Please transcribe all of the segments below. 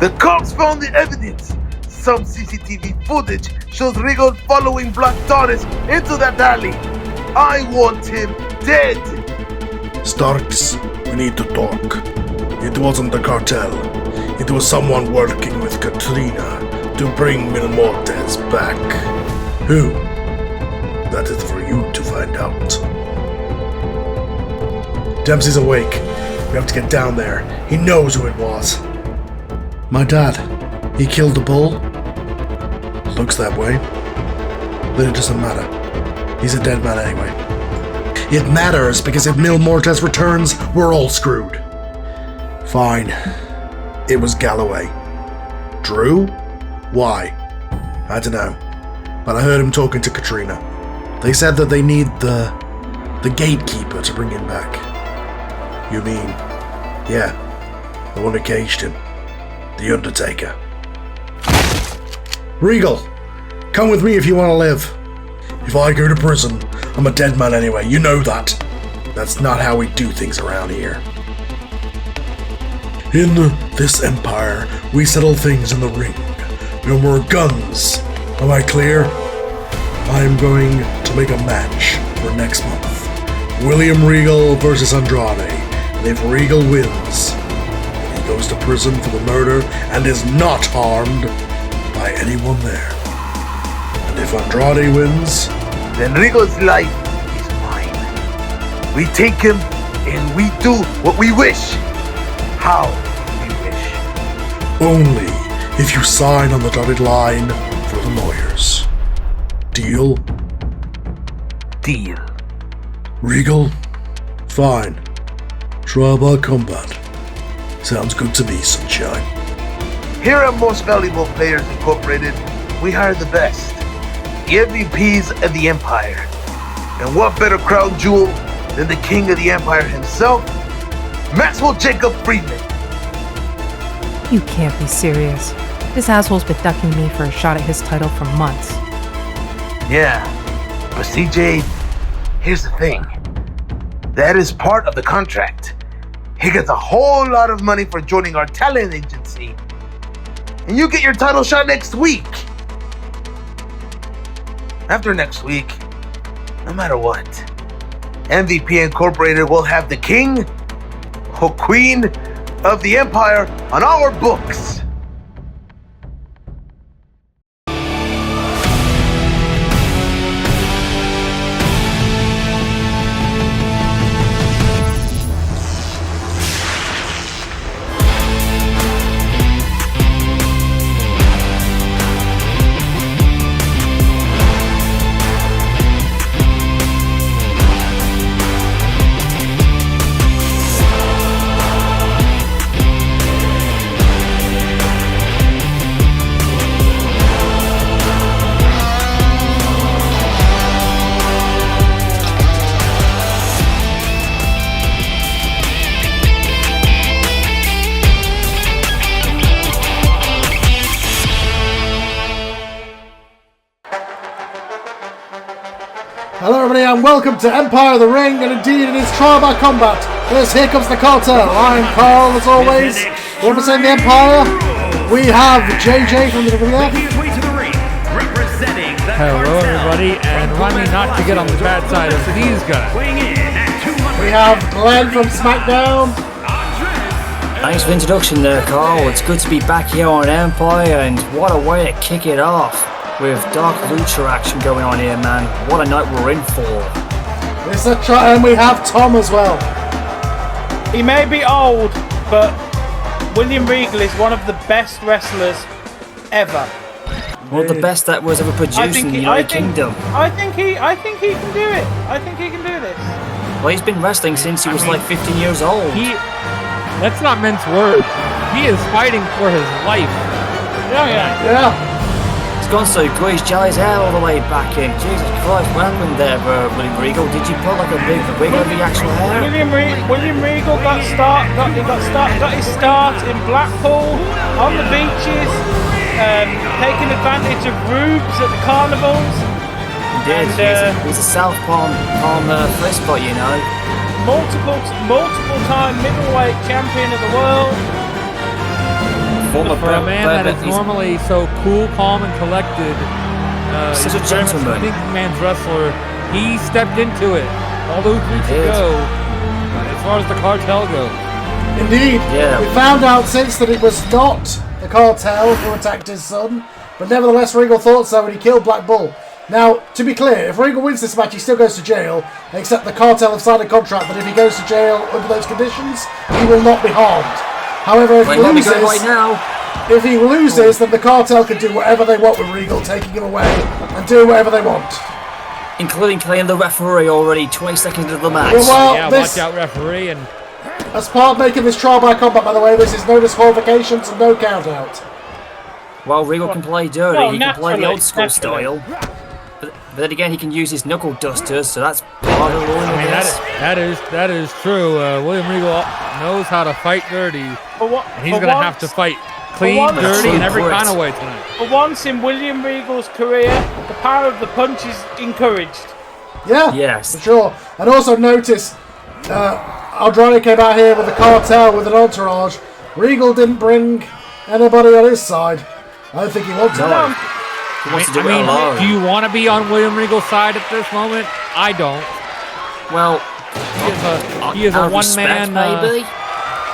The cops found the evidence. Some CCTV footage shows Regal following Black Taurus into that alley. I want him dead. Starks, we need to talk. It wasn't the cartel. It was someone working with Katrina to bring Mil Mortes back. Who? That is for you to find out. Dempsey's awake. We have to get down there. He knows who it was. My dad. He killed the bull? Looks that way. Then it doesn't matter. He's a dead man anyway. It matters because if Mil Mortes returns, we're all screwed. Fine. It was Galloway. Drew? Why? I don't know. But I heard him talking to Katrina. They said that they need the gatekeeper to bring him back. You mean, yeah, the one who caged him. The Undertaker. Regal, come with me if you want to live. If I go to prison, I'm a dead man anyway, you know that. That's not how we do things around here. In this empire, we settle things in the ring. No more guns. Am I clear? I am going to make a match for next month. William Regal versus Andrade. And if Regal wins, he goes to prison for the murder and is not harmed by anyone there. And if Andrade wins, then Regal's life is mine. We take him and we do what we wish. How we wish. Only if you sign on the dotted line for the lawyers. Deal? Deal. Regal? Fine. Trial by combat. Sounds good to me, sunshine. Here at Most Valuable Players Incorporated, we hire the best. The MVPs of the Empire. And what better crown jewel than the King of the Empire himself, Maxwell Jacob Friedman. You can't be serious. This asshole's been ducking me for a shot at his title for months. Yeah, but CJ, here's the thing. That is part of the contract. He gets a whole lot of money for joining our talent agency. And you get your title shot next week. After next week, no matter what, MVP Incorporated will have the king or queen of the Empire on our books. Hello everybody and welcome to Empire of the Ring, and indeed it is Trial by Combat. Here comes the cartel. I'm Carl, as always, representing the Empire. We have JJ from the WWF. Hello everybody, and remind me not to get on the bad side of these guys. We have Glenn from SmackDown. Thanks for the introduction there, Carl. It's good to be back here on Empire, and what a way to kick it off. With Dark Lucha action going on here, man. What a night we're in for. And we have Tom as well. He may be old, but William Regal is one of the best wrestlers ever. One of the best that was ever produced in the United Kingdom. I think he can do it. I think he can do this. Well, he's been wrestling since he was like 15 years old. Let's not mince words. He is fighting for his life. Yeah. It's gone so good, he's gel his hair all the way back in. Jesus Christ, what happened there, William Regal? Did you put like a big wig over the actual hair? William Regal got his start in Blackpool, on the beaches, taking advantage of rubes at the carnivals. He did. He's a South Palm fist spot, you know. Multiple time middleweight champion of the world. Former For a man that is normally so cool, calm, and collected, Such he's a very much gentleman. a thinking man's wrestler. He stepped into it all those weeks ago. As far as the cartel goes, Indeed. Yeah. We found out since that it was not the cartel who attacked his son, but nevertheless Regal thought so and he killed Black Bull. Now, to be clear, if Regal wins this match, he still goes to jail, except the cartel have signed a contract that if he goes to jail under those conditions, he will not be harmed. However, if he loses, right now. if he loses, then the cartel can do whatever they want with Regal, taking him away and do whatever they want. Including killing the referee already 20 seconds into the match. Well, yeah, this, watch out, referee, and as part of making this trial by combat, by the way, this is no disqualifications and no count out. Well, Regal can play dirty, well, he can play the naturally, old school naturally. style. But then again, he can use his knuckle dusters, so that's part of the rule. I mean that is true. William Regal knows how to fight dirty, For what, and he's for going to once- have to fight clean, once- dirty, and every True kind of grit. way tonight. For once in William Regal's career, the power of the punch is encouraged. Yeah, Yes. for sure. And also notice, Andrade came out here with the cartel with an entourage. Regal didn't bring anybody on his side. I don't think he wanted to. No. He wants to do it alone. do you want to be on William Regal's side at this moment? I don't. Well, He is a out of respect, one-man maybe.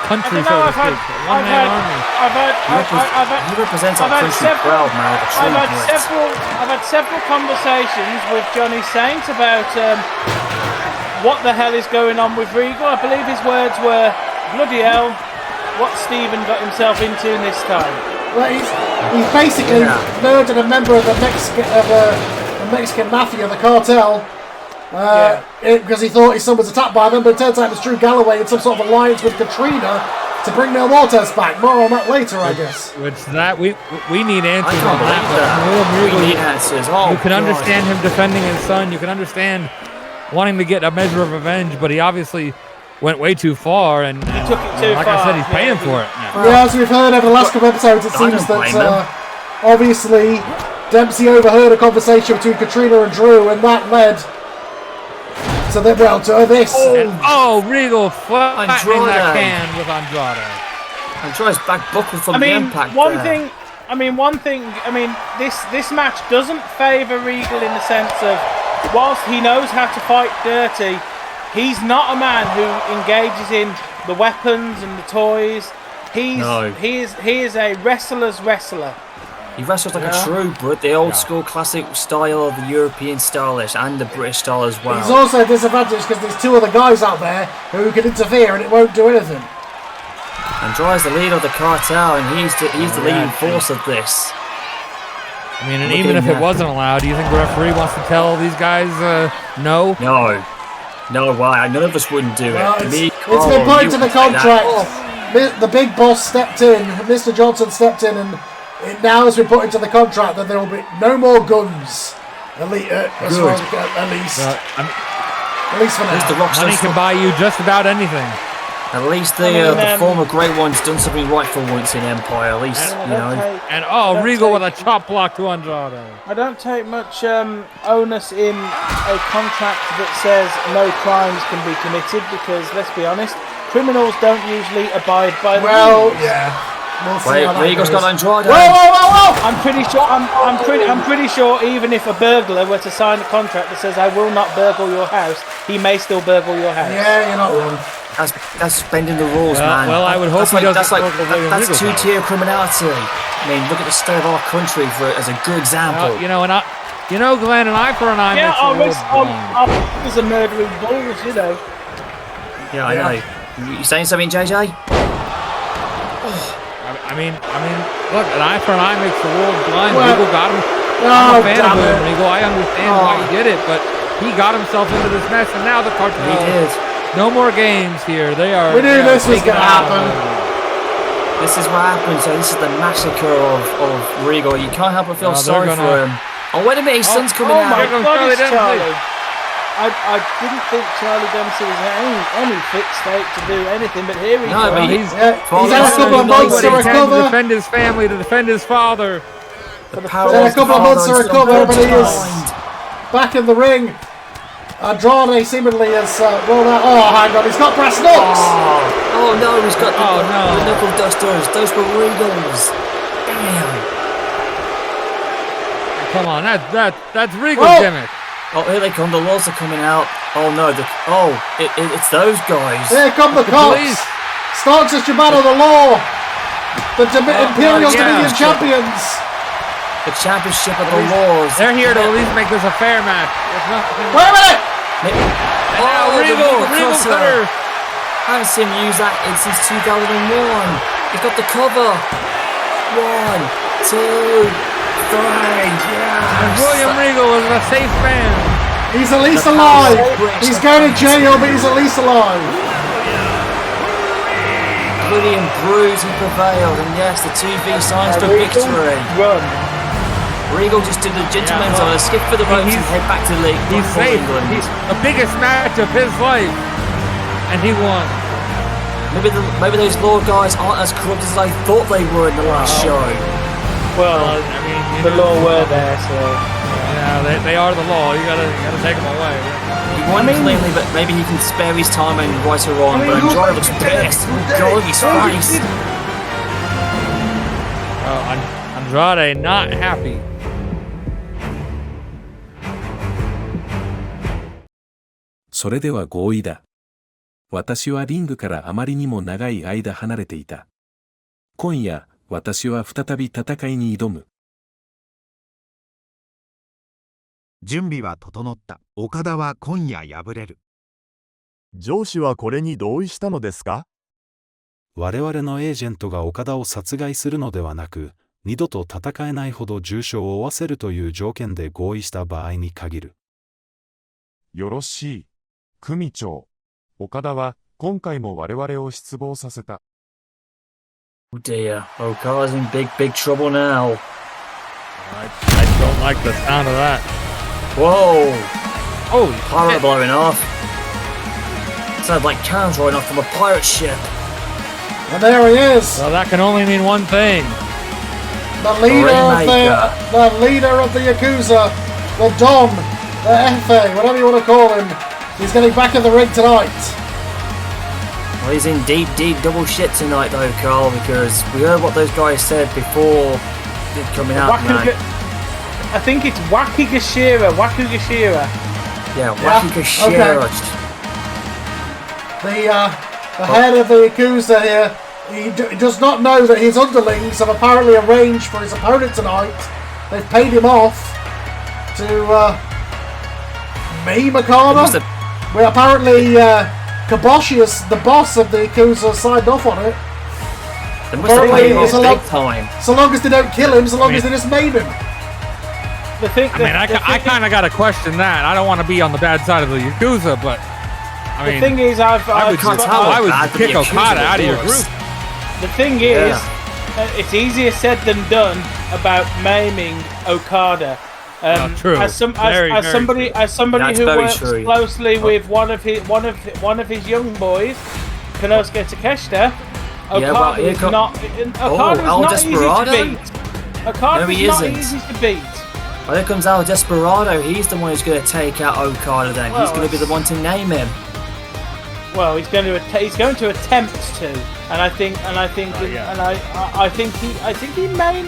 country, I so don't know, to speak. A one-man army. He represents our country proud, man. The true grit. I've had several conversations with Johnny Saint about what the hell is going on with Regal. I believe his words were, "Bloody hell, what Stephen got himself into this time." Well, he's basically murdered a member of the Mexican mafia, the cartel, because he thought his son was attacked by them, but it turns out it was Drew Galloway in some sort of alliance with Katrina to bring Mil Muertes back. More on that later, I guess. Which that we need I answers can't on that. believe that. William We Regal, need answers. Oh, you can God. understand him defending his son. You can understand wanting to get a measure of revenge, but he obviously went way too far, and He took it too like far. I said, he's Yeah, paying he- for it now. Yeah, as we've heard over the last couple of episodes, it I seems don't blame that him. obviously Dempsey overheard a conversation between Katrina and Drew, and that led to this. Oh, Regal flattening Andrade. that can with Andrade. And tries back buckle from I the mean, impact one there. thing. This match doesn't favour Regal in the sense of, whilst he knows how to fight dirty, he's not a man who engages in the weapons and the toys. He is a wrestler's wrestler. He wrestles like a true Brit, the old school classic style of the European stylish and the British style as well. He's also disadvantaged because there's two other guys out there who can interfere and it won't do anything. Andrade's the leader of the cartel, and he's the leading force of this. I mean, and Look even at if it that. wasn't allowed, do you think the referee wants to tell these guys no? No, why? None of us wouldn't do Well, it. it's been put into the contract. The big boss stepped in, Mr. Johnson stepped in, and it now has been put into the contract that there will be no more guns. At least for now. The Rock's Money can buy you just about anything. At least the former Great One's done something right for once in Empire. At least, you know. And Regal with a chop block to Andrade. I don't take much onus in a contract that says no crimes can be committed, because let's be honest, criminals don't usually abide by the rules. Yeah. We'll see Wait, how that Regal's goes. got Andrade. Whoa! I'm pretty sure even if a burglar were to sign a contract that says I will not burgle your house, he may still burgle your house. Yeah, you're not wrong. That's bending the rules, man. Well, I would hope he doesn't that's burgle William that's Regal's house. two-tier criminality. I mean, look at the state of our country as a good example. Glenn, an eye for an eye Yeah, makes the world blind. there's a murdering bulls, you know. Yeah, I know. You saying something, JJ? I mean, look, an eye for an eye makes the world blind. Well, Regal got him. Oh, I'm a fan of damn William it. Regal. I understand why he did it, but he got himself into this mess, and now the cartel. He did. No more games here. They are. We knew they are this was taking gonna out- happen. This is what happens. So this is the massacre of Regal. You can't help but feel No, they're sorry gonna- for him. Oh, wait a minute, his son's coming oh out. my Here comes God, Charlie it's Dempsey. Charlie. I didn't think Charlie Dempsey was in any fit state to do anything, but here he No, goes. but He's Yeah, Father, he's had a son, couple of you know months what to he he can to recover. defend his family, to defend his father. The He's power had a of the couple of months to father is recover, but he is behind. back in the ring. Andrade seemingly has rolled out. Oh, hang on, he's got brass knucks. Oh Oh no, he's got Oh, the no. knuckle dusters. Those were Regals. Damn. Come on, that's Regal Whoa. gimmick. Oh, here they come. The Laws are coming out. Oh no, it's those guys. Here come the police. cops. Starks and Shibano, the Law. The Imperial yeah. Dominion champions. The championship of the Laws. They're here to at least make this a fair match. It's not. Wait a minute. And now the Regal crosser. cutter. I haven't seen him use that since 2001. He's got the cover. 1, 2, 3. And Yes. William Regal is a safe man. He's at least The alive. power He's going to jail, but he's at least alive. Bloody and bruised, he prevailed, and yes, the 2V signs for victory. Run. Regal just did the gentleman's on a skip for the ropes and He's- head back to League. He's safe. He's the biggest match of his life, and he won. Maybe those Law guys aren't as corrupt as I thought they were in the last show. Well, I mean, the law were there, so. Yeah, they are the law. You gotta take them away. He won cleanly, but maybe he can spare his time and right or wrong. But Andrade looks pissed. God, his face. Oh, Andrade not happy.「それでは合意だ。私はリングからあまりにも長い間離れていた。今夜、私は再び戦いに挑む。準備は整った。岡田は今夜敗れる。上司はこれに同意したのですか？我々のエージェントが岡田を殺害するのではなく、二度と戦えないほど重傷を負わせるという条件で合意した場合に限る。よろしい。組長。岡田は今回も我々を失望させた。Oh dear, Okada's in big trouble now. I don't like the sound of that. Whoa, Holy pirate shit. blowing off. Sounds like cannons rolling off from a pirate ship. And there he is, Well, that can only mean one thing. the leader of the Yakuza, the Don, the Efe, whatever you want to call him. He's getting back in the ring tonight. Well, he's in deep double shit tonight though, Carl, because we heard what those guys said before it coming out tonight. I think it's Wakigashira. Yeah, Wacky Kashira. The head of the Yakuza here, he does not know that his underlings have apparently arranged for his opponent tonight. They've paid him off to maim Okada. Well, apparently Kaboshi, is the boss of the Yakuza, signed off on it. They must have paid him off It's a big lot- time. So long as they don't kill him, so long as they just maim him. The thing, I mean, I kind of got to question that. I don't want to be on the bad side of the Yakuza, but I the mean, thing is, I would bad the kick Yakuza Okada out of your was. group. The thing is, it's easier said than done about maiming Okada. True. As Very somebody That's who very works true. closely with one of his young boys, Konosuke Takeshita, Okada here is come- not El not easy to Desperado? beat. Okada No, he is not isn't. easy to beat. Well, here comes El Desperado. He's the one who's going to take out Okada then. He's Well, going to be the one to name him. Well, he's going to attempt to, and I think he may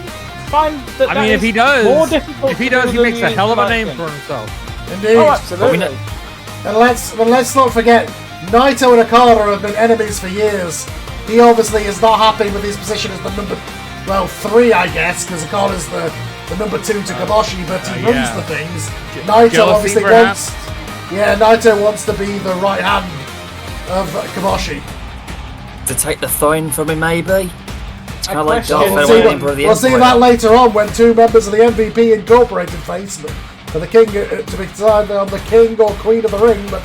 find that. I mean, if he does, more difficult. if he to does, do he than makes a you hell of a might name think. for himself. Indeed. Oh, absolutely. And let's not forget, Naito and Okada have been enemies for years. He obviously is not happy with his position as the number, 3, I guess, because Okada's the number 2 to Kaboshi, but he runs yeah. the things. Naito Jealousy, obviously perhaps? Naito wants to be the right hand of Kaboshi. To take the throne from him, maybe? It's kind of like question. Darth We'll Vader, see, Emperor of the we'll see Empire. that later on when 2 members of the MVP Incorporated face for the king to be decided on the king or queen of the ring, but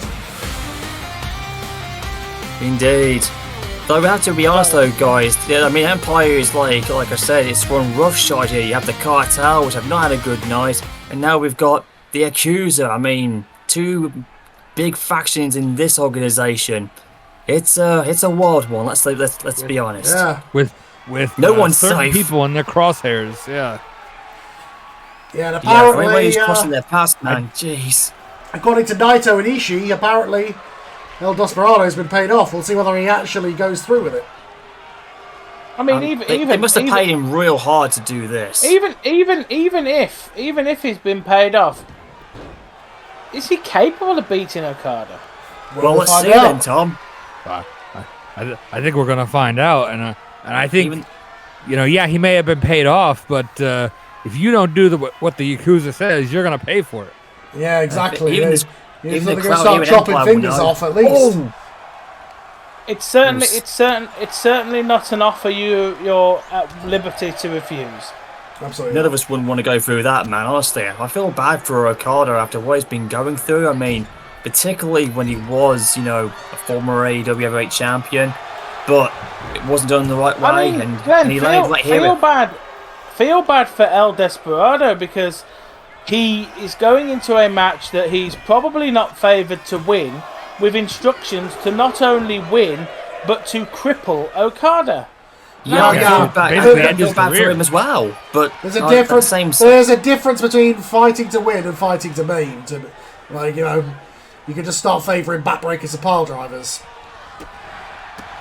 Indeed. Though we have to be honest though, guys, I mean, Empire is like I said, it's run roughshod here. You have the Cartel, which have not had a good night, and now we've got the Yakuza. I mean, 2 big factions in this organization. It's a wild one. Let's be honest. yeah. With No one's certain safe. people in their crosshairs. Yeah. Yeah, and Yeah, for apparently, anyone who's crossing their paths, man, jeez. according to Naito and Ishii, apparently El Desperado's been paid off. We'll see whether he actually goes through with it. I mean, they must have paid him real hard to do this. Even if he's been paid off, is he capable of beating Okada? Well, let's see then, Tom. I think we're gonna find out, and I think he may have been paid off, but if you don't do what the Yakuza says, you're gonna pay for it. Yeah, exactly. Even They're the going to crowd, start even chopping Empire fingers will know. off at least. Oh. It's certainly not an offer you're at liberty to refuse. Absolutely. None of us wouldn't want to go through that, man. Honestly, I feel bad for Okada after what he's been going through. I mean, particularly when he was, a former AEW heavyweight champion, but it wasn't done the right way, I mean, and he landed right here. Feel bad for El Desperado because he is going into a match that he's probably not favoured to win, with instructions to not only win but to cripple Okada. Yeah, I feel bad for him as well. But there's a difference. There's a difference between fighting to win and fighting to maim. You can just start favouring backbreakers and pile drivers.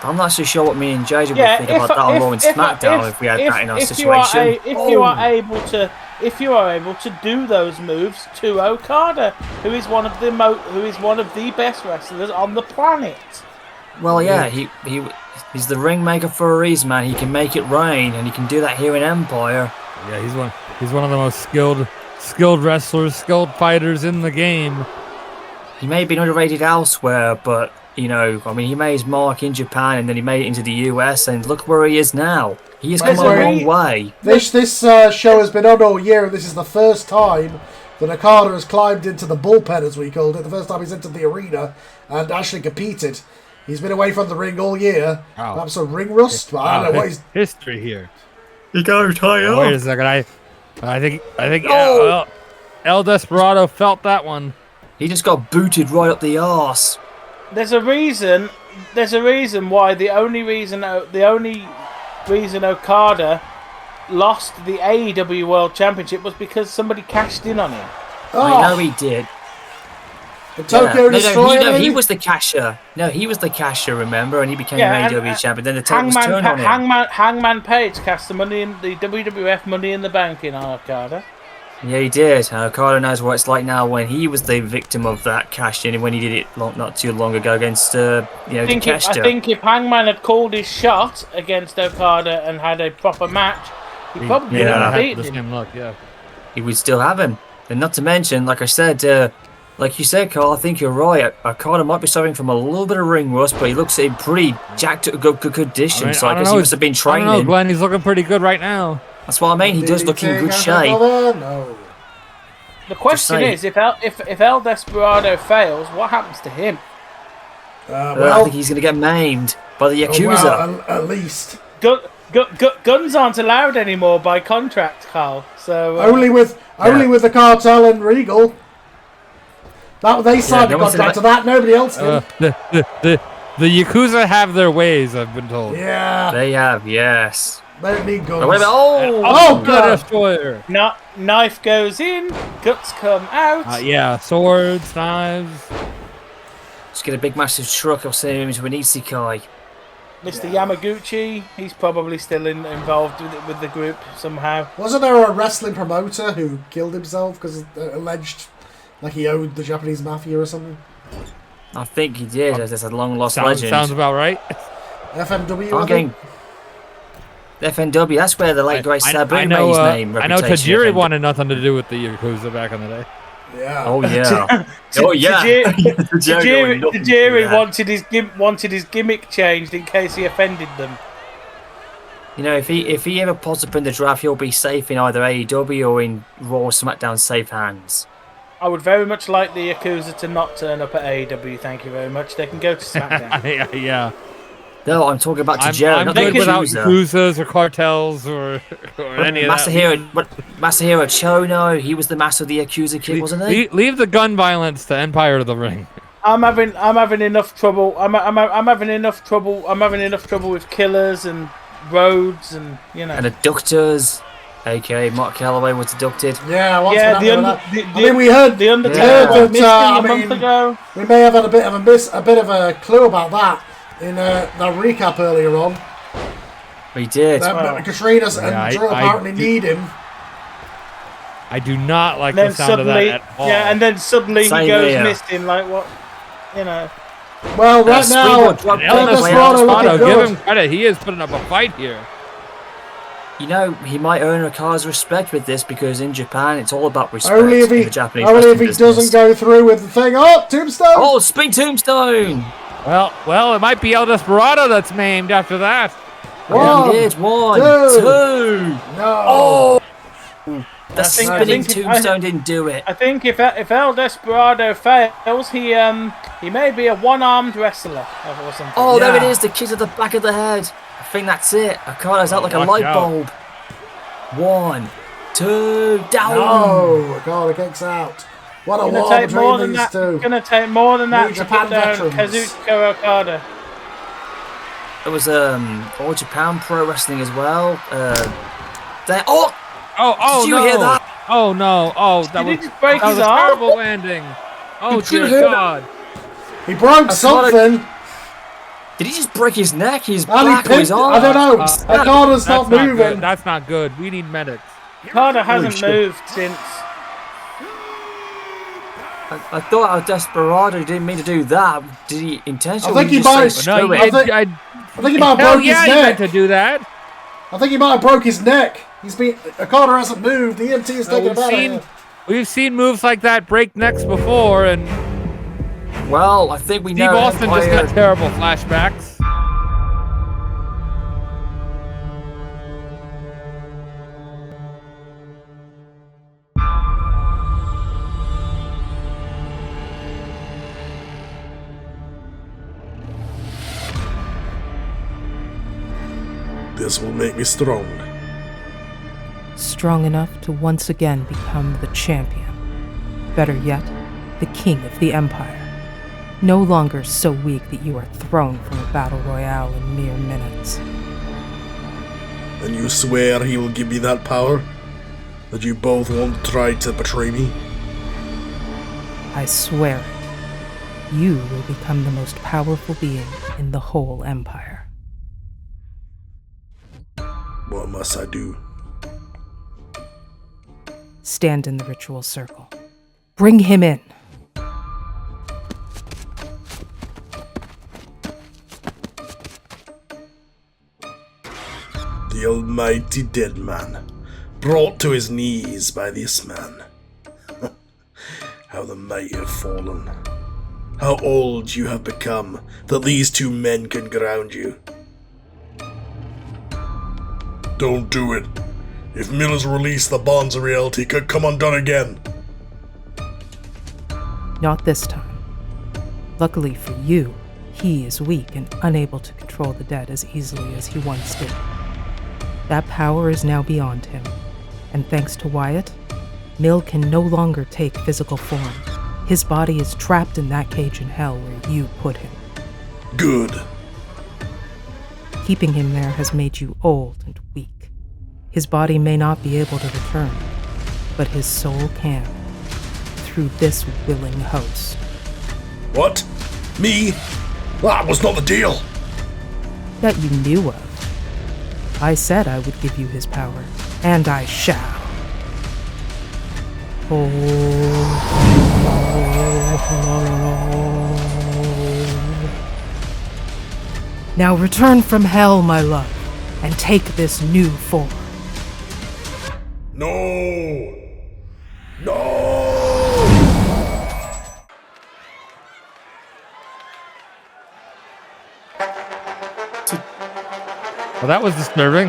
I'm not so sure what me and JJ would think about that on Raw and SmackDown if we had that in our situation. If you are able to do those moves to Okada, who is one of the best wrestlers on the planet. Well, yeah, he's the ringmaker for a reason, man. He can make it rain, and he can do that here in Empire. Yeah, he's one of the most skilled wrestlers, skilled fighters in the game. He may have been underrated elsewhere, but he made his mark in Japan, and then he made it into the US, and look where he is now. He has come a long way. This show has been on all year, and this is the first time that Okada has climbed into the bullpen, as we called it. The first time he's entered the arena and actually competed. He's been away from the ring all year. Wow. Perhaps some ring rust, but I don't know what he's... History here. You go tie up. Wait a second, I think El Desperado felt that one. He just got booted right up the arse. There's a reason why the only reason Okada lost the AEW World Championship was because somebody cashed in on him. I know he did. The Tokyo Destroyer? He was the casher. No, he was the casher, remember? And he became AEW champion. Then the tables turned on him. Hangman Page cast the WWF Money in the Bank in on Okada. Yeah, he did. Okada knows what it's like now when he was the victim of that cash in, when he did it not too long ago against I think if Hangman had called his shot against Okada and had a proper match, he probably would have beaten him. He would still have him. And not to mention, like I said, like you said, Carl, I think you're right. Okada might be suffering from a little bit of ring rust, but he looks in pretty jacked up, good condition. So I guess he must have been training. I don't know, Glenn. He's looking pretty good right now. That's what I mean. He does look in good shape. No. The question is, if El Desperado fails, what happens to him? I think he's going to get maimed by the Yakuza. At least. Guns aren't allowed anymore by contract, Carl. So only with the Cartel and Regal. They signed a contract to that. Nobody else did. The Yakuza have their ways, I've been told. Yeah. They have, yes. They don't need guns. Oh, God. Destroyer. Knife goes in, guts come out. Swords, knives. Just get a big massive truck or send him into an Isekai. Mr. Yamaguchi, he's probably still involved with the group somehow. Wasn't there a wrestling promoter who killed himself because alleged like he owed the Japanese mafia or something? I think he did. There's a long lost legend. Sounds about right. FMW. FNW. That's where the late great Sabu made his name. I know Tajiri wanted nothing to do with the Yakuza back in the day. Yeah. Oh yeah. Tajiri wanted his gimmick changed in case he offended them. If he ever pops up in the draft, he'll be safe in either AEW or in Raw or SmackDown safe hands. I would very much like the Yakuza to not turn up at AEW. Thank you very much. They can go to SmackDown. Yeah. No, I'm talking about Tajiri. I'm good without Yakuzas or cartels or any of that. Masahiro Chono, he was the master of the Yakuza kid, wasn't he? Leave the gun violence to Empire of the Ring. I'm having enough trouble. I'm having enough trouble with killers and roads and and abductors. aka Mark Calloway, was deducted. Yeah, we heard the Undertaker that, missed a month ago. We may have had a bit of a clue about that in the recap earlier on. We did. Katrina and Drew apparently need him. I do not like the sound of that at all. Yeah, and then suddenly he goes missing. Like what? You know. Well, right now, give him credit. He is putting up a fight here. You know, he might earn Ricard's respect with this because in Japan, it's all about respect. Only if he doesn't go through with the thing. Oh, Tombstone! Oh, spin Tombstone! Well, it might be El Desperado that's named after that. One, he did. One, two. No. Oh! The spinning Tombstone didn't do it. I think if El Desperado fails, he may be a one-armed wrestler or something. Oh, there it is, the kick to the back of the head. I think that's it. Okada's out like a light bulb. 1, 2, down. No, Okada kicks out. What a war between these two. It's going to take more than that to put down veterans. Kazuchika Okada. There was All Japan Pro Wrestling as well. Did you hear that? Oh no! Oh, that was a terrible landing. Oh dear God! He broke something. Did he just break his neck? His back or his arm? I don't know. Okada's not moving. That's not good. We need medics. Okada hasn't moved since. I thought El Desperado didn't mean to do that. Did he intentionally? I think he might. I think he might have broke his neck. He meant to do that. I think he might have broke his neck. Okada hasn't moved. The EMT is taking a batter. We've seen moves like that break necks before, and well, I think we know. Steve Austin just got terrible flashbacks. This will make me strong. Strong enough to once again become the champion. Better yet, the king of the empire. No longer so weak that you are thrown from a battle royale in mere minutes. And you swear he will give me that power? That you both won't try to betray me? I swear it. You will become the most powerful being in the whole empire. What must I do? Stand in the ritual circle. Bring him in. The almighty dead man, brought to his knees by this man. How the mighty have fallen. How old you have become, that these two men can ground you. Don't do it. If Miller's release, the bonds of reality could come undone again. Not this time. Luckily for you, he is weak and unable to control the dead as easily as he once did. That power is now beyond him, and thanks to Wyatt, Mill can no longer take physical form. His body is trapped in that cage in hell where you put him. Good. Keeping him there has made you old and weak. His body may not be able to return, but his soul can, through this willing host. What? Me? That was not the deal. That you knew of. I said I would give you his power, and I shall. Now return from hell, my love, and take this new form. No! No! Well, that was disturbing.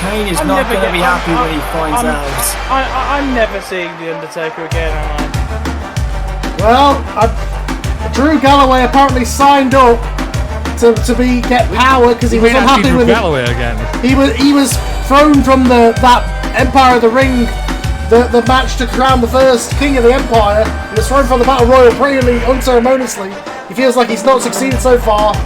Kane is not going to be happy when he finds out. I'm never seeing The Undertaker again, am I? Well, Drew Galloway apparently signed up to get power because he was unhappy with Galloway again. He was thrown from that Empire of the Ring, the match to crown the first king of the Empire. He was thrown from the Battle Royal pretty unceremoniously. He feels like he's not succeeded so far.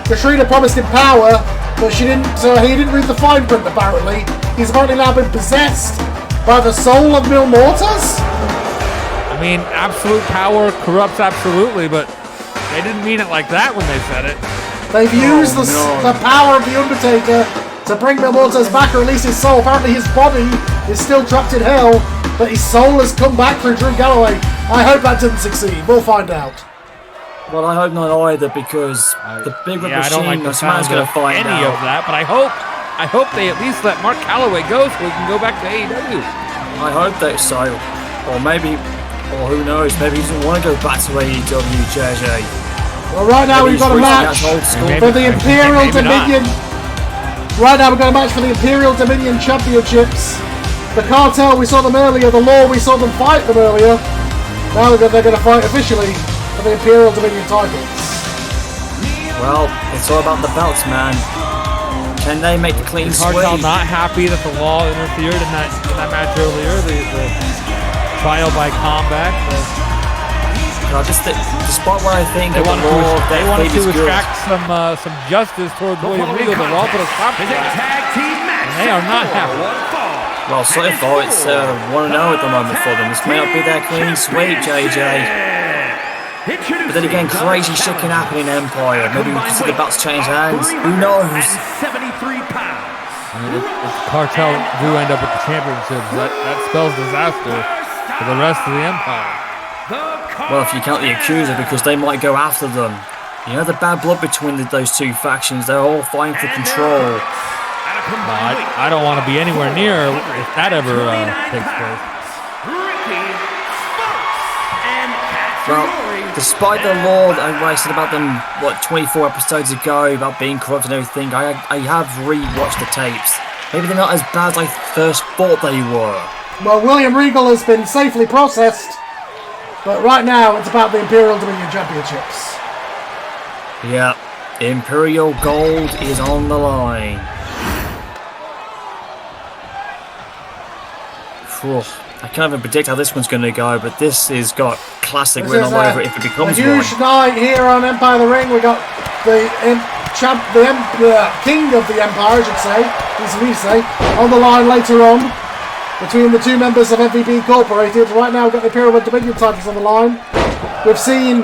Katrina promised him power, but she didn't. He didn't read the fine print. Apparently, He's apparently now been possessed by the soul of Mil Mortis? I mean, absolute power corrupts absolutely, but they didn't mean it like that when they said it. They've used the power of the Undertaker to bring Mil Mortis back, or at least his soul. Apparently his body is still trapped in hell, but his soul has come back through Drew Galloway. I hope that didn't succeed. We'll find out. Well, I hope not either, because the big I don't like the man's going to find any out. of that, but I hope they at least let Mark Calloway go so he can go back to AEW. I hope that so. Or maybe, or who knows, maybe he doesn't want to go back to AEW, JJ. Well, right now we've got a match for the Imperial Dominion. Right now we've got a match for the Imperial Dominion Championships. The Cartel, we saw them earlier. The Law, we saw them fight them earlier. Now they're going to fight officially for the Imperial Dominion titles. Well, it's all about the belts, man. Can they make the clean sweep? Cartel not happy that the Law interfered in that match earlier, the trial by combat. Despite what I think of the Law, they wanted to extract some justice toward William Regal. The Law put a stop to that, and they are not happy. Well, so far it's 1-0 at the moment for them. This may not be their clean sweep, JJ. But then again, crazy shit can happen in Empire. Maybe we can see the belts change hands. Who knows? If Cartel do end up with the championships, that spells disaster for the rest of the Empire. Well, if you count the Accuser, because they might go after them. You know the bad blood between those two factions. They're all fighting for control. No, I don't want to be anywhere near if that ever takes place. Well, despite the Law, what I said about them, 24 episodes ago, about being corrupt and everything, I have re-watched the tapes. Maybe they're not as bad as I first thought they were. Well, William Regal has been safely processed, but right now it's about the Imperial Dominion Championships. Yeah, Imperial Gold is on the line. Whew. I can't even predict how this one's going to go, but this has got classic written all over it if it becomes a huge night here on Empire of the Ring. We got the King of the Empire, I should say, as we say, on the line later on between the two members of MVP Incorporated. Right now we've got the Imperial Dominion titles on the line. We've seen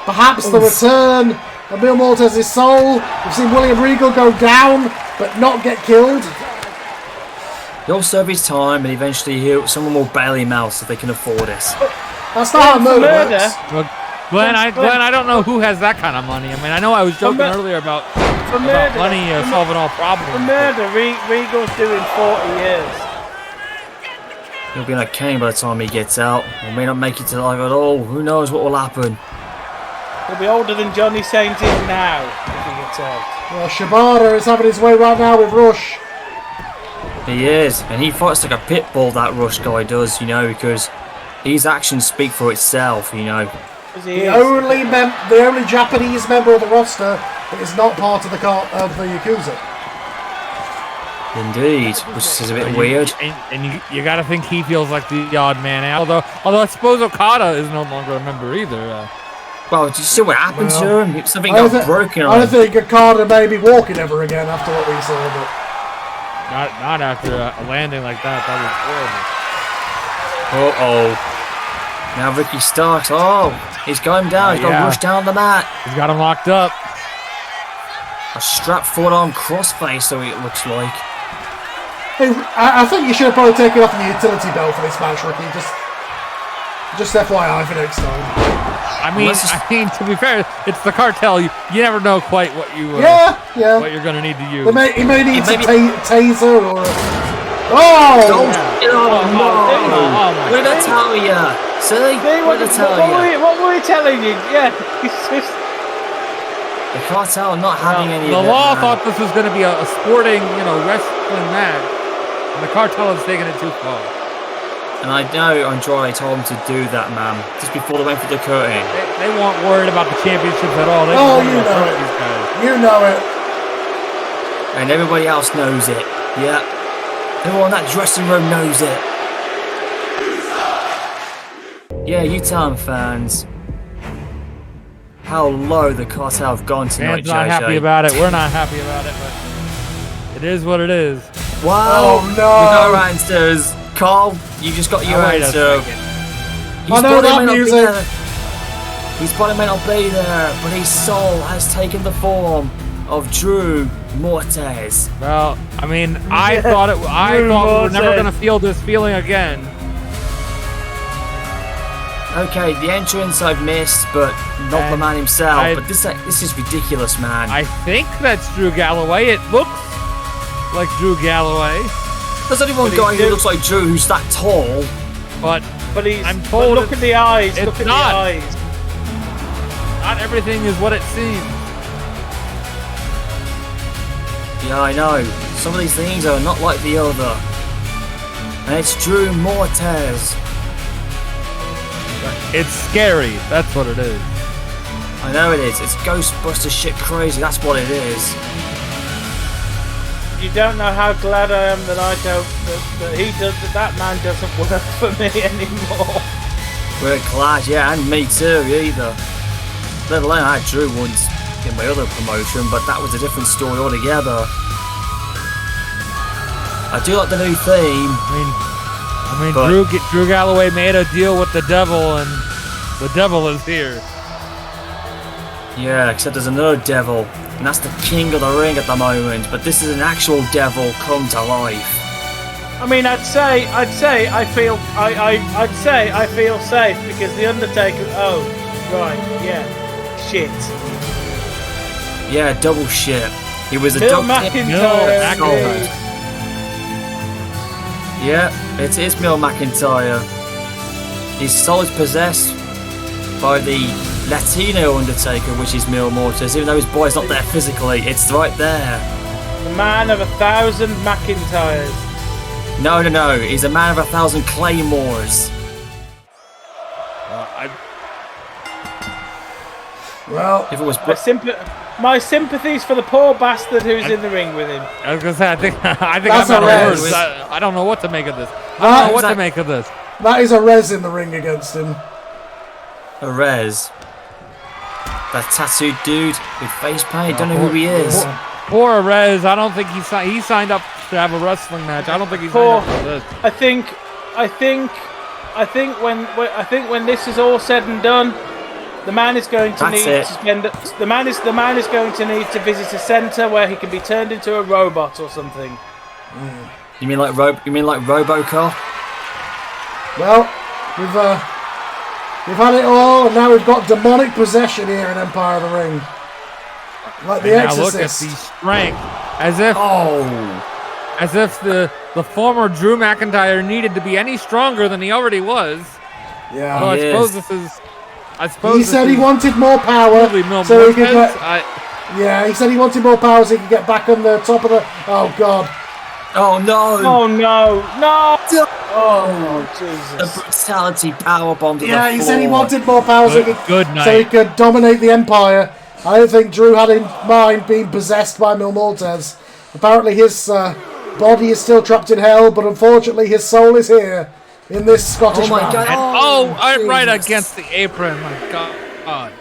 perhaps the return of Mil Mortis' soul. We've seen William Regal go down but not get killed. He'll serve his time, and eventually someone will bail him out so they can afford it. That's not how murder works. Well, Glenn, I don't know who has that kind of money. I mean, I know I was joking earlier about money solving all problems. For murder, Regal's doing 40 years. He'll be like Kane by the time he gets out. He may not make it to life at all. Who knows what will happen? He'll be older than Johnny Saint is now if he gets out. Well, Shibata is having his way right now with Rush. He is, and he fights like a pit bull, that Rush guy does, you know, because his actions speak for itself, you know. The only Japanese member of the roster that is not part of the Yakuza. Indeed, which is a bit weird. And you got to think he feels like the odd man out. Although I suppose Okada is no longer a member either. Well, did you see what happened to him? Something got broken on him. I think Okada may be walking ever again after what we saw. But not after a landing like that. That was Uh-oh. horrible. Now Ricky Starks. Oh, he's going down. He's got to rush down the mat. He's got him locked up. A strap forearm crossface, so it looks like. Hey, I think you should have probably taken off the utility belt for this match, Ricky. Just FYI for next time. I mean, to be fair, it's the Cartel. You never know quite what you what you're gonna need to use. He may need a taser or a... What did I tell you? See? What did I tell you? What were we telling you? Yeah, it's just... The Cartel not having any of the Law thought this was going to be a sporting, wrestling match, and the Cartel is taking it too far. And I know Andrade told him to do that, man, just before they went for the curtain. They weren't worried about the championships at all. You know it. You know it. And everybody else knows it. Yeah. Everyone in that dressing room knows it. Yeah, you tell them, fans. How low the Cartel have gone tonight, Fans not happy about it. We're not happy about it, but it is what it is. Wow. Oh, no. We got our answers. Carl, you just got your wait a answer. second. I know that music. His body may not be there, but his soul has taken the form of Drew Mortes. Well, I mean, I thought we were never gonna feel this feeling again. Okay, the entrance I've missed, but not the man himself. But this is ridiculous, man. I think that's Drew Galloway. It looks like Drew Galloway, There's only one guy who looks like Drew who's that tall. but But I'm told look at the eyes. it's Look at not. the eyes. not everything is what it seems. Yeah, I know. Some of these things are not like the other. And it's Drew Mortes. It's scary. That's what it is. I know it is. It's Ghostbuster shit crazy. That's what it is. You don't know how glad I am that that man doesn't work for me anymore. We're glad, yeah, and me too, either. Let alone I had Drew once in my other promotion, but that was a different story altogether. I do like the new theme. I mean, But- Drew Galloway made a deal with the devil, and the devil is here. Yeah, except there's another devil, and that's the king of the ring at the moment. But this is an actual devil come to life. I mean, I'd say I feel safe because the Undertaker. Oh, right, yeah, shit. Yeah, double shit. He was a Bill duck. McIntyre. No, indeed. Yeah, it is Mil McIntyre. His soul is possessed by the Latino Undertaker, which is Mil Mortis. Even though his body's not there physically, it's right there. The man of 1,000 McIntyres. No, he's a man of 1,000 claymores. Well, If it was My sympathies for the poor bastard who's in the ring with him. I was gonna say, I think I'm That's out a of res. words. I don't know what to make of this. I That- don't know what to make of this. that is a res in the ring against him. Perez. That tattooed dude with face paint. Don't know who he is. Poor Arez. I don't think he signed up to have a wrestling match. I don't think he signed Poor- up for this. I think when this is all said and done, the man is going to That's need it. to spend. The man is going to need to visit a centre where he can be turned into a robot or something. You mean like RoboCop? Well, we've had it all, and now we've got demonic possession here in Empire of the Ring. Like the And now look at the Exorcist. strength, as if the former Drew McIntyre needed to be any stronger than he already was. Yeah. Well, I He suppose is. this is. I suppose He this said he is wanted more power, really Mil so he could Muertes. get. Yeah, he said he wanted more power so he could get back on the top of the. Oh God. Oh no! Oh no! No! Oh The Jesus! brutality powerbomb to the Yeah, floor. he said he wanted more power so he Good could, night. so he could dominate the Empire. I don't think Drew had in mind being possessed by Mil Mortes. Apparently his body is still trapped in hell, but unfortunately his soul is here in this Scottish Oh my man. God. I'm right Jesus. against the apron. My God.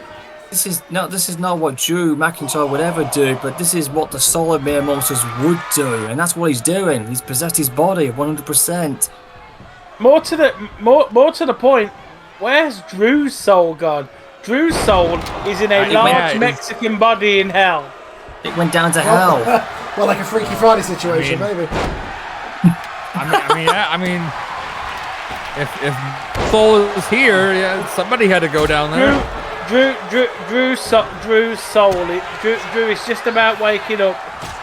This is not what Drew McIntyre would ever do, but this is what the solid Mil Mortis would do, and that's what he's doing. He's possessed his body 100%. More to the point. Where's Drew's soul gone? Drew's soul is in a Right, large yeah, Mexican body in hell. It went down to hell. Well, like a Freaky Friday situation, maybe. I mean, if Soul is here, yeah, somebody had to go down there. Drew's soul. Drew is just about waking up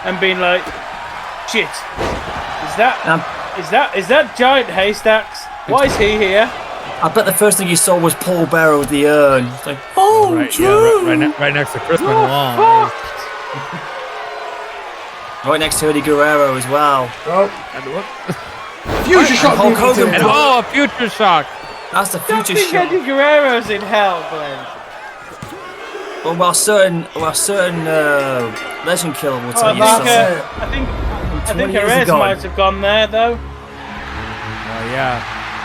and being like, shit. Is that giant haystacks? Why is he here? I bet the first thing you saw was Paul Bearer with the urn. It's like, oh, Right, Drew! yeah, right next to Chris You're Benoit. Right next to Eddie Guerrero as well. Oh, And what? future shot. Hulk movie Hogan. too. And oh, a future shock. That's the I future think shot. Eddie Guerrero's in hell, Glenn. Well, while certain legend killer will tell you that's something. it. I think 20 years Perez ago. might have gone there though. Oh yeah.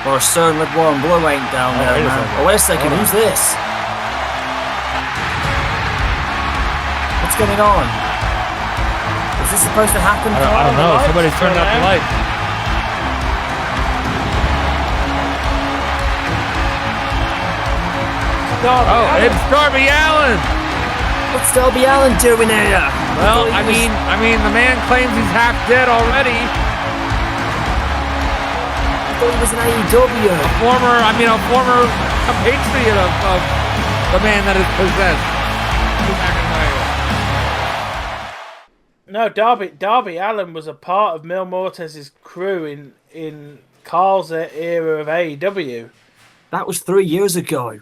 Or a certain Red Warren Blue ain't down there, wait a man. second. Oh, wait a second, who's this? What's going on? The this supposed to happen? I don't know. Somebody's turned out the light. It's Darby Allin. What's Darby Allin doing here? Well, I mean, the man claims he's half dead already. I thought he was an AEW. A former compatriot of the man that is possessed. No, Darby Allin was a part of Mil Muertes' crew in Carl's era of AEW. That was 3 years ago.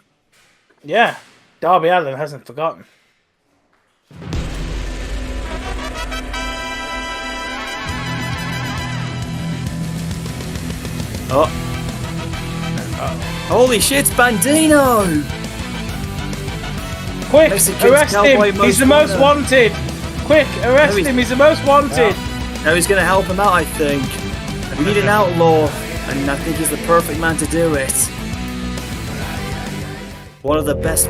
Yeah, Darby Allin hasn't forgotten. Oh. Holy shit, Bandino! Quick, Mexican arrest cowboy him! He's the most wanted! Quick, arrest him! He's the most wanted! No, he's going to help him out, I think. We need an outlaw, and I think he's the perfect man to do it. One of the best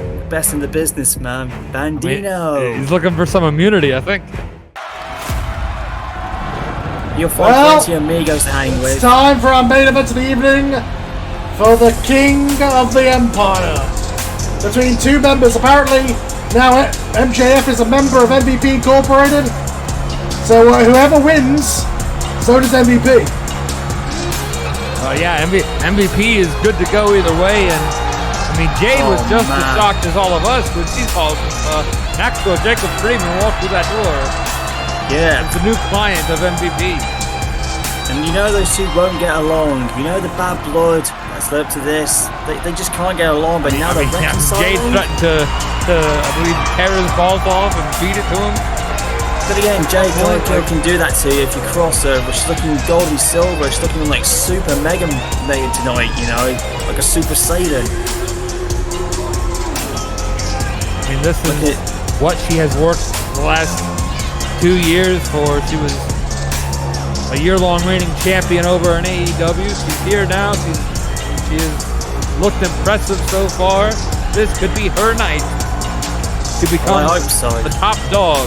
in the business, man. Bandino. He's looking for some immunity, I think. You'll find plenty of amigos to hang with. It's time for our main event of the evening for the King of the Empire. Between two members, apparently now MJF is a member of MVP Incorporated. So whoever wins, so does MVP. Yeah, MVP is good to go either way, and I mean Jade was just as shocked as all of us when she saw Maxwell Jacob Freeman walk through that door. Yeah, it's a new client of MVP. And you know those two won't get along. You know the bad blood that's led up to this. They just can't get along. But now they're reconciling. Jade threatened to I believe tear his balls off and feed it to him. But again, Jade can do that to you if you cross her. But she's looking gold and silver. She's looking like Super Mega Man tonight. You know, like a Super Saiyan. I mean, this is what she has worked the last 2 years for. She was a year-long reigning champion over in AEW. She's here now. She has looked impressive so far. This could be her night to become the top dog,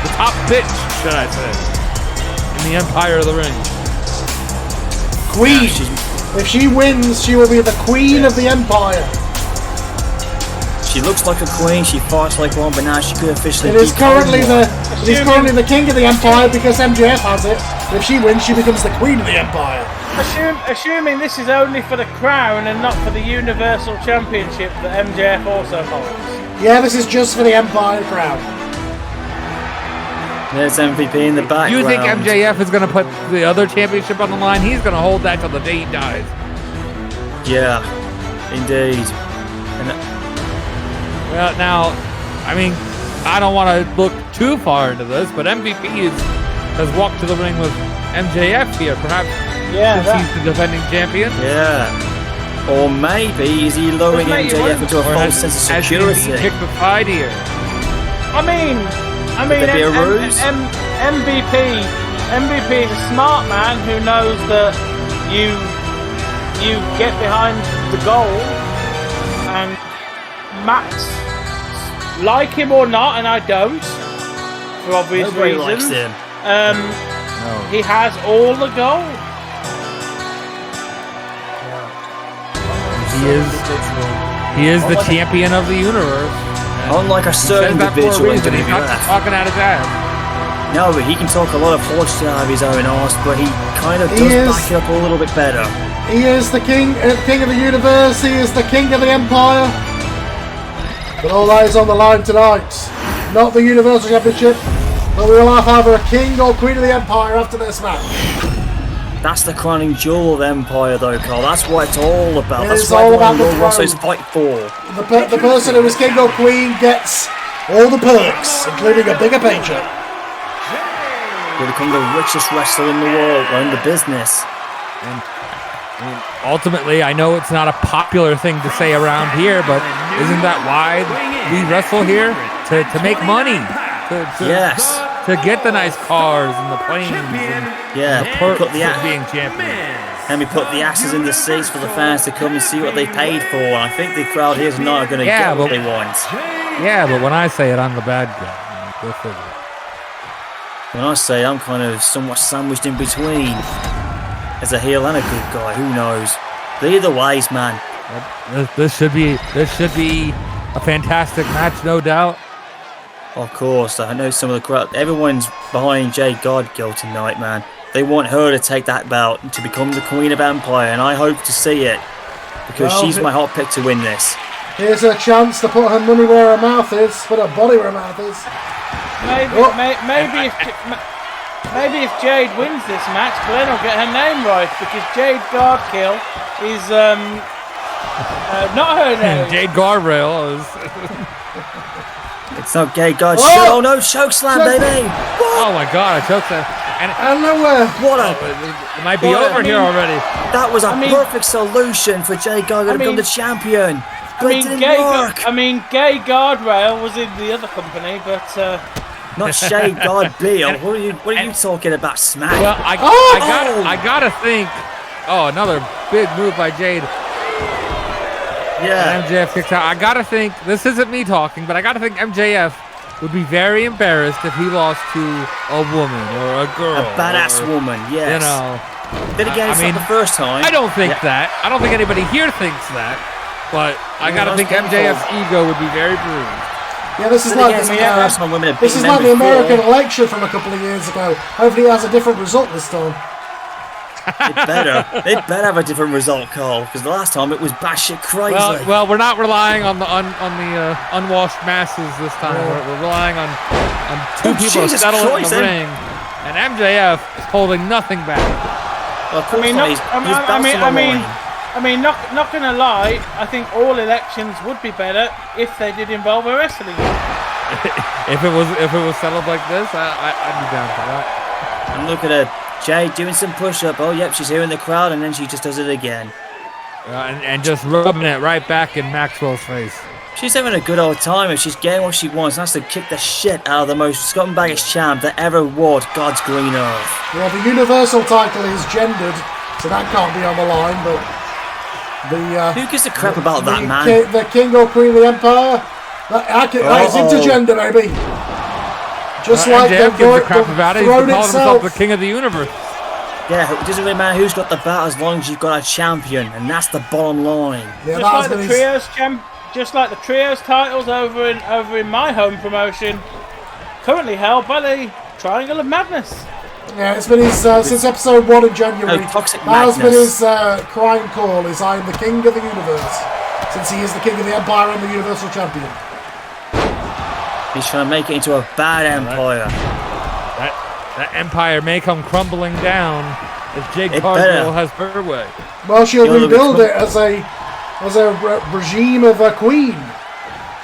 the top bitch, should I say, in the Empire of the Ring. Queen. If she wins, she will be the queen of the Empire. She looks like a queen, she fights like one, but now she could officially be currently the king of the Empire because MJF has it. If she wins, she becomes the queen of the Empire. Assuming this is only for the crown and not for the Universal Championship that MJF also holds. Yeah, this is just for the Empire crown. There's MVP in the background. You think MJF is going to put the other championship on the line? He's going to hold that till the day he dies. Yeah, indeed. Well, now, I mean, I don't want to look too far into this, but MVP has walked to the ring with MJF here, perhaps since he's the defending champion. Yeah. Or maybe is he lowering MJF into a false sense of security? Has he kicked the side here? I mean, MVP is a smart man who knows that you get behind the goal, and Max, like him or not, and I don't, for obvious reasons. Likes him. He has all the gold. He is the champion of the universe. Unlike a certain individual, he's not just talking out his ass. No, but he can talk a lot of horse out of his own arse, but he kind of does back it up a little bit better. He is the king of the universe. He is the king of the Empire. But all eyes on the line tonight. Not the Universal Championship, but we will have either a king or queen of the Empire after this match. That's the crowning jewel of Empire, though, Carl. That's what it's all about. That's what all about the Rosso's fight for. The person who is king or queen gets all the perks, including a bigger paycheck. Will become the richest wrestler in the world, or in the business. And ultimately, I know it's not a popular thing to say around here, but isn't that why we wrestle here? To make money. Yes. To get the nice cars and the planes and the perks of being champion. And we put the asses in the seats for the fans to come and see what they paid for. And I think the crowd here is not going to get what they want. Yeah, but when I say it, I'm the bad guy. Go figure. When I say I'm kind of somewhat sandwiched in between, as a heel and a good guy, who knows? But either ways, man. This should be a fantastic match, no doubt. Of course, I know some of the crowd. Everyone's behind Jade Cargill tonight, man. They want her to take that belt and to become the Queen of Empire, and I hope to see it because she's my hot pick to win this. Here's her chance to put her money where her mouth is, put her body where her mouth is. Maybe if Jade wins this match, Glenn will get her name right because Jade Cargill is not her name. Jade Guardrail is. It's not Jade Cargill. Oh no, choke slam, baby! Oh my God, a choke slam. And nowhere. What a! It might be over here already. That was a perfect solution for Jade Cargill to become the champion. But it didn't work. Gay Guardrail was in the other company, but not Jade Cargill. What are you talking about, Smack? Well, I gotta think. Oh, another big move by Jade. Yeah. And MJF kicks out. I gotta think. This isn't me talking, but I gotta think MJF would be very embarrassed if he lost to a woman or a girl. A badass woman, yes. You know. Then again, it's not the first time. I don't think that. I don't think anybody here thinks that. But I gotta think MJF's ego would be very bruised. Yeah, this is like the American election from a couple of years ago. Hopefully, it has a different result this time. It better have a different result, Carl, because the last time it was batshit crazy. Well, we're not relying on the unwashed masses this time. We're relying on two people to settle in the ring, and MJF is holding nothing back. Well, not gonna lie, I think all elections would be better if they did involve a wrestling. if it was settled like this, I'd be down for that. And look at her. Jade doing some push-up. Oh, yep, she's here in the crowd, and then she just does it again. And just rubbing it right back in Maxwell's face. She's having a good old time. If she's getting what she wants, that's to kick the shit out of the most scumbaggish champ that ever walked God's green earth. Well, the Universal title is gendered, so that can't be on the line, but who gives a crap about that, man? The King or Queen of the Empire? That is intergender, baby. Just like MJF gives a crap about it. He's calling himself the King of the Universe. Yeah, it doesn't really matter who's got the belt as long as you've got a champion, and that's the bottom line. Yeah, just like the trios titles over in my home promotion, currently held by the Triangle of Madness. Yeah, it's been his since episode 1 in January. Toxic That's been his crying call: "Is I am the King of the Universe," since he is the King of the Empire and the Universal Champion. He's trying to make it into a bad empire. That empire may come crumbling down if Jade Cargill has her way. Well, she'll rebuild it as a regime of a queen.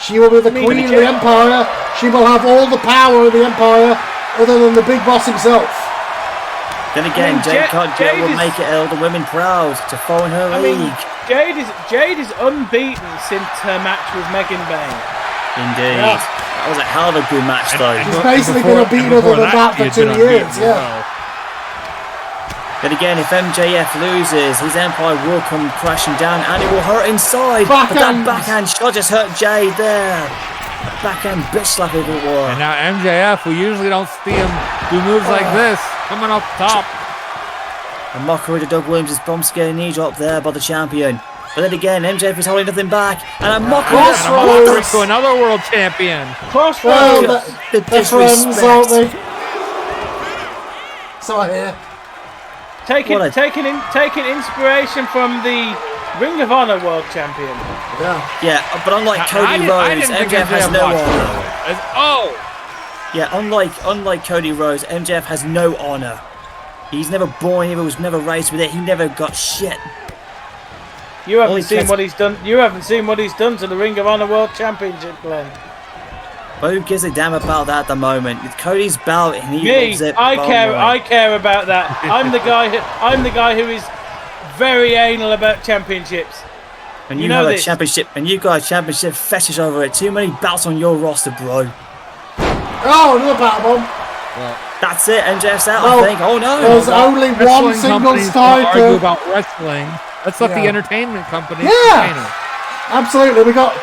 She will be the queen of the empire. She will have all the power of the empire, other than the big boss himself. Then again, Jade Cargill will make it all the women proud to follow in her league. Jade is unbeaten since her match with Megan Bayne. Indeed. Yeah. That was a hell of a good match, though. She's basically been unbeaten other than that for 2 years, yeah. But again, if MJF loses, his empire will come crashing down and it will hurt inside. But that backhand shot just hurt Jade there. A backhand bitch slap if it were. And now MJF, we usually don't see him do moves like this, coming up top. A mockery to Doug Williams' bomb scare knee drop there by the champion. But then again, MJF is holding nothing back, and a mockery to another world champion. Crossroads. Well, they're friends, aren't they? So I hear. Taking inspiration from the Ring of Honor World Champion. Yeah, but unlike Cody Rhodes, MJF has no honor. Yeah, unlike Cody Rhodes, MJF has no honor. He's never born, he was never raised with it. He never got shit. You haven't seen what he's done. You haven't seen what he's done to the Ring of Honor World Championship, Glenn. But who gives a damn about that at the moment? With Cody's belt, and he loves it. I care about that. I'm the guy who is very anal about championships. And you have a championship, and you got a championship fetish over it. Too many belts on your roster, bro. Oh, another battle bomb. Well, that's it. MJF's out, I think. Oh no. There's only one singles title. Argue about wrestling. Let's let the entertainment company. Yeah, absolutely. We got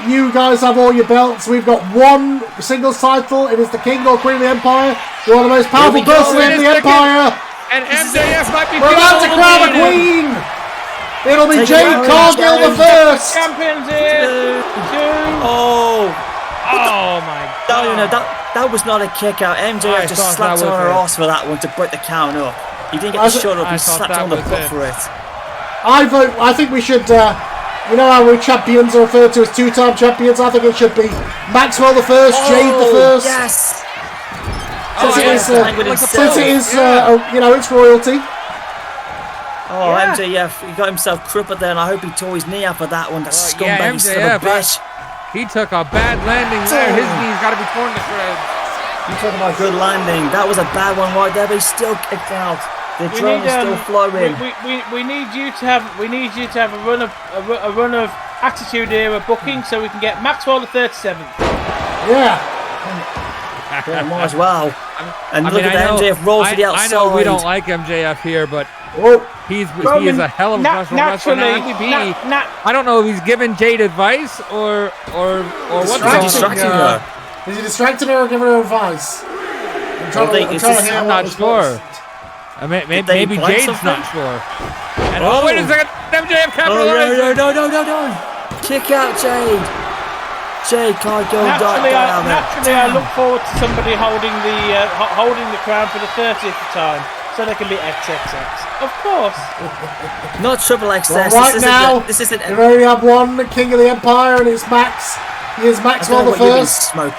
you guys have all your belts. We've got one singles title. It is the King or Queen of the Empire. You're the most powerful person in the Empire. And MJF might be We're about to crown a queen. It'll be Jade Cargill the first. Champions here. Oh my no, God. that was not a kick out. I MJF just thought slapped that on was her it. ass for that one to break the count up. He didn't get the shot up, I he thought slapped that on the was butt it. for it. I vote. I think we should. You know how we champions are referred to as two-time champions. I think it should be Maxwell the first, Jade the first. Yes! Since it is, you know, it's royalty. Oh, MJF, he got himself crippled there, and I hope he tore his knee out for that one. That scumbag, he's still a MJF, bitch. he took a bad landing there. His knee's got to be torn to shreds. You talking about good landing? That was a bad one right there, but he's still kicked out. The drone is still flowing. We need you to have a run of Attitude Era booking so we can get Maxwell the 37th. Yeah. Yeah, might as well. And I look mean, at the MJF roll to the outside. I know we don't like MJF here, but he is a hell of a professional wrestler. Now, I don't know if he's giving Jade advice or what's distracting her. Is he distracting her or giving her advice? I'm not sure. Maybe Jade's not sure. And wait a second, MJF capitalized. No! Kick out Jade. Jade can't go down. Naturally, I look forward to somebody holding the crown for the 30th time, so they can be XXX. Of course. Not triple XS. Well, right now, this isn't. we only have one King of the Empire, and it's Max. He is Maxwell the first. We're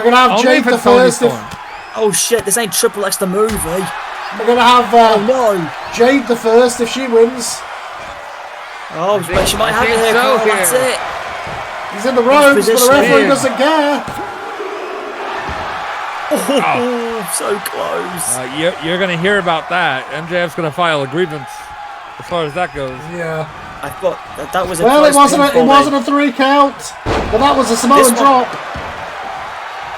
gonna have Jade the first. Oh shit! This ain't triple X the movie. We're gonna have Jade the first if she wins. Oh, but she might have it here, Carl. That's it. He's in the ropes, but the referee doesn't care. Oh, so close. You're going to hear about that. MJF's going to file a grievance as far as that goes. Yeah. I thought that was a well, close it wasn't a 3 count, but that was a Samoan drop.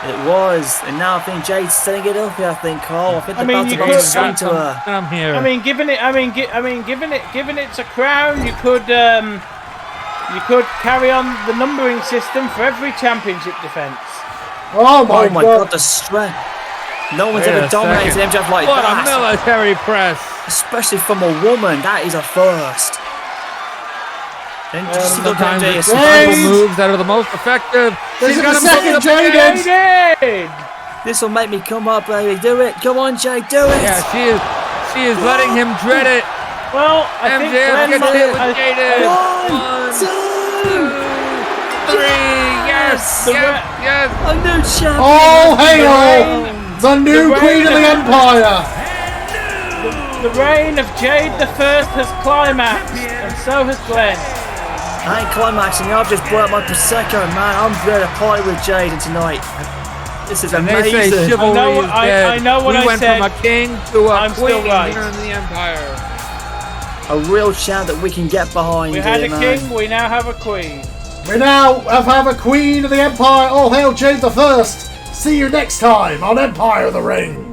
It was, and now I think Jade's setting it up here. I think, Carl. I think they're about to go straight to her. I'm here. Given it's a crown, you could carry on the numbering system for every championship defense. Oh my God, the strength! No one's ever dominated MJF like that. What a military press! Especially from a woman, that is a first. And sometimes it's the moves that are the most effective. She's got a second Jade. This will make me come up, baby. Do it. Come on, Jade. Do it. Yeah, she is letting him dread it. Well, I MJF gets hit with Jade. 1, 2, 3. Yes. A new champion. All hail the new Queen of the Empire. The reign of Jade the First has climaxed, and so has Glenn. I ain't climaxing. I've just brought my Prosecco, man. I'm ready to party with Jaden tonight. This is amazing. They say chivalry is dead. I know what I said. We went from a king to a queen here in the Empire. A real champ that we can get behind. We had a king, we now have a queen. We now have a Queen of the Empire. All hail Jade the First. See you next time on Empire of the Ring.